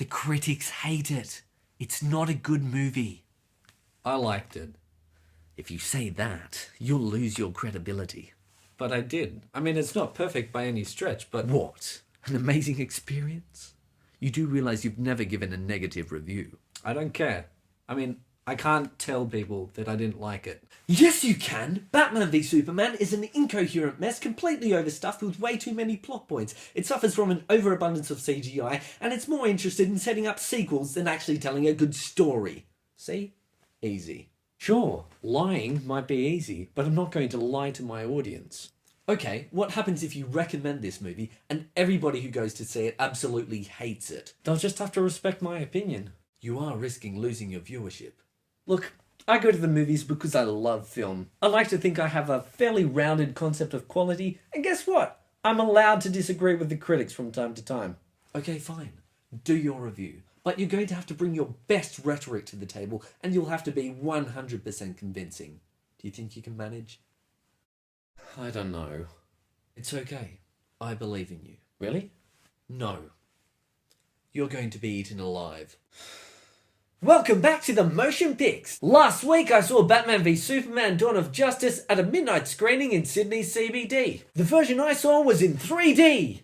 The critics hate it. It's not a good movie. I liked it. If you say that, you'll lose your credibility. But I did. I mean, it's not perfect by any stretch, but... What? An amazing experience? You do realize you've never given a negative review. I don't care. I mean, I can't tell people that I didn't like it. Yes, you can! Batman v Superman is an incoherent mess completely overstuffed with way too many plot points. It suffers from an overabundance of CGI, and it's more interested in setting up sequels than actually telling a good story. See? Easy. Sure, lying might be easy, but I'm not going to lie to my audience. Okay, what happens if you recommend this movie and everybody who goes to see it absolutely hates it? They'll just have to respect my opinion. You are risking losing your viewership. Look, I go to the movies because I love film. I like to think I have a fairly rounded concept of quality, and guess what? I'm allowed to disagree with the critics from time to time. Okay, fine. Do your review. But you're going to have to bring your best rhetoric to the table, and you'll have to be 100% convincing. Do you think you can manage? I don't know. It's okay. I believe in you. Really? No. You're going to be eaten alive. Welcome back to the Motion Picks. Last week I saw Batman v Superman Dawn of Justice at a midnight screening in Sydney CBD. The version I saw was in 3D.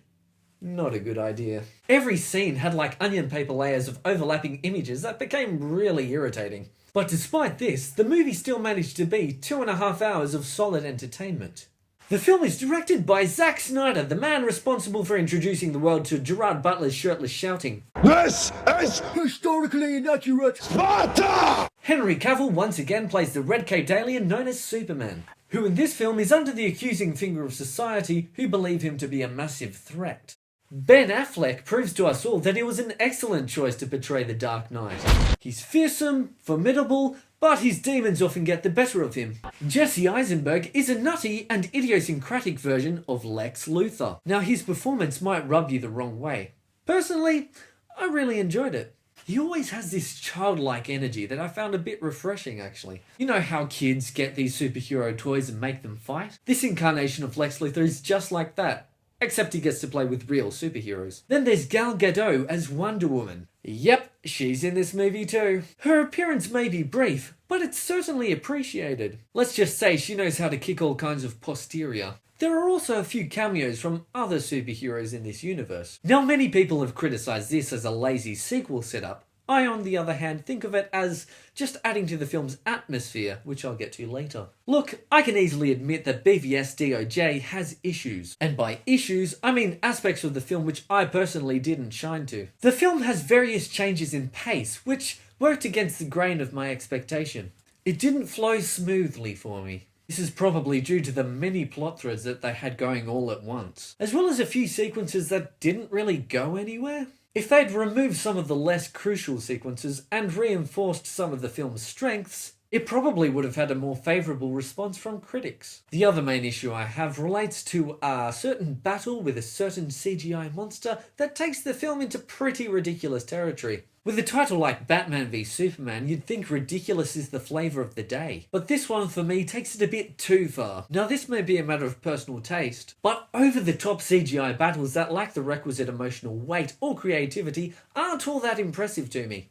Not a good idea. Every scene had like onion paper layers of overlapping images that became really irritating. But despite this, the movie still managed to be 2.5 hours of solid entertainment. The film is directed by Zack Snyder, the man responsible for introducing the world to Gerard Butler's shirtless shouting. This is Historically inaccurate! Sparta! Henry Cavill once again plays the red-caped alien known as Superman, who in this film is under the accusing finger of society who believe him to be a massive threat. Ben Affleck proves to us all that he was an excellent choice to portray the Dark Knight. He's fearsome, formidable, but his demons often get the better of him. Jesse Eisenberg is a nutty and idiosyncratic version of Lex Luthor. Now his performance might rub you the wrong way. Personally, I really enjoyed it. He always has this childlike energy that I found a bit refreshing actually. You know how kids get these superhero toys and make them fight? This incarnation of Lex Luthor is just like that. Except he gets to play with real superheroes. Then there's Gal Gadot as Wonder Woman. Yep, she's in this movie too. Her appearance may be brief, but it's certainly appreciated. Let's just say she knows how to kick all kinds of posterior. There are also a few cameos from other superheroes in this universe. Now many people have criticised this as a lazy sequel setup. I, on the other hand, think of it as just adding to the film's atmosphere, which I'll get to later. Look, I can easily admit that BVS DOJ has issues. And by issues, I mean aspects of the film which I personally didn't shine to. The film has various changes in pace, which worked against the grain of my expectation. It didn't flow smoothly for me. This is probably due to the many plot threads that they had going all at once, as well as a few sequences that didn't really go anywhere. If they'd removed some of the less crucial sequences and reinforced some of the film's strengths, it probably would have had a more favourable response from critics. The other main issue I have relates to a certain battle with a certain CGI monster that takes the film into pretty ridiculous territory. With a title like Batman v Superman, you'd think ridiculous is the flavour of the day. But this one for me takes it a bit too far. Now this may be a matter of personal taste, but over-the-top CGI battles that lack the requisite emotional weight or creativity aren't all that impressive to me.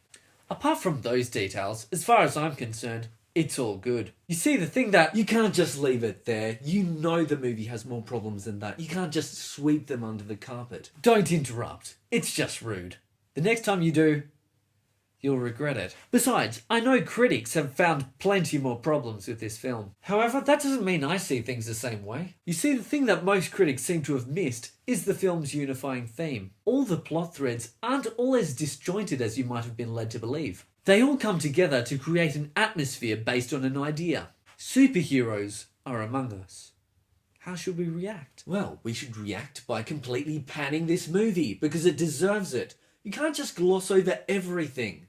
Apart from those details, as far as I'm concerned, it's all good. You see, the thing that you can't just leave it there. You know the movie has more problems than that. You can't just sweep them under the carpet. Don't interrupt. It's just rude. The next time you do, you'll regret it. Besides, I know critics have found plenty more problems with this film. However, that doesn't mean I see things the same way. You see, the thing that most critics seem to have missed is the film's unifying theme. All the plot threads aren't all as disjointed as you might have been led to believe. They all come together to create an atmosphere based on an idea. Superheroes are among us. How should we react? Well, we should react by completely panning this movie, because it deserves it. You can't just gloss over everything.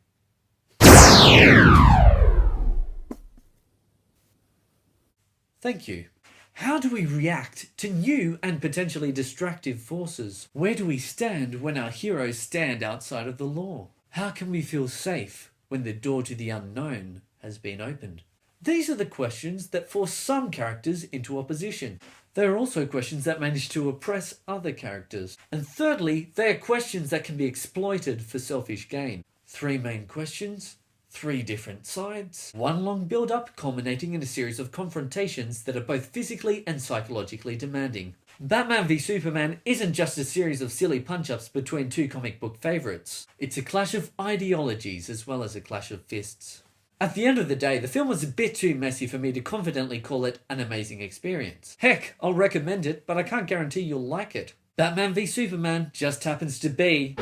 Thank you. How do we react to new and potentially destructive forces? Where do we stand when our heroes stand outside of the law? How can we feel safe when the door to the unknown has been opened? These are the questions that force some characters into opposition. They are also questions that manage to oppress other characters. And thirdly, they are questions that can be exploited for selfish gain. 3 main questions, 3 different sides, 1 long build-up culminating in a series of confrontations that are both physically and psychologically demanding. Batman v Superman isn't just a series of silly punch-ups between 2 comic book favourites. It's a clash of ideologies as well as a clash of fists. At the end of the day, the film was a bit too messy for me to confidently call it an amazing experience. Heck, I'll recommend it, but I can't guarantee you'll like it. Batman v Superman just happens to be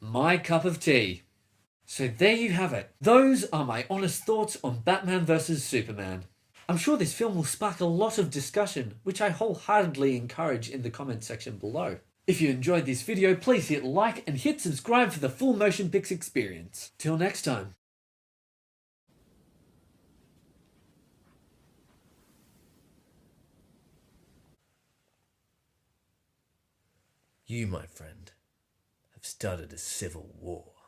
my cup of tea. So there you have it. Those are my honest thoughts on Batman vs Superman. I'm sure this film will spark a lot of discussion, which I wholeheartedly encourage in the comment section below. If you enjoyed this video, please hit like and hit subscribe for the full Motion Pix experience. Till next time. You, my friend, have started a civil war.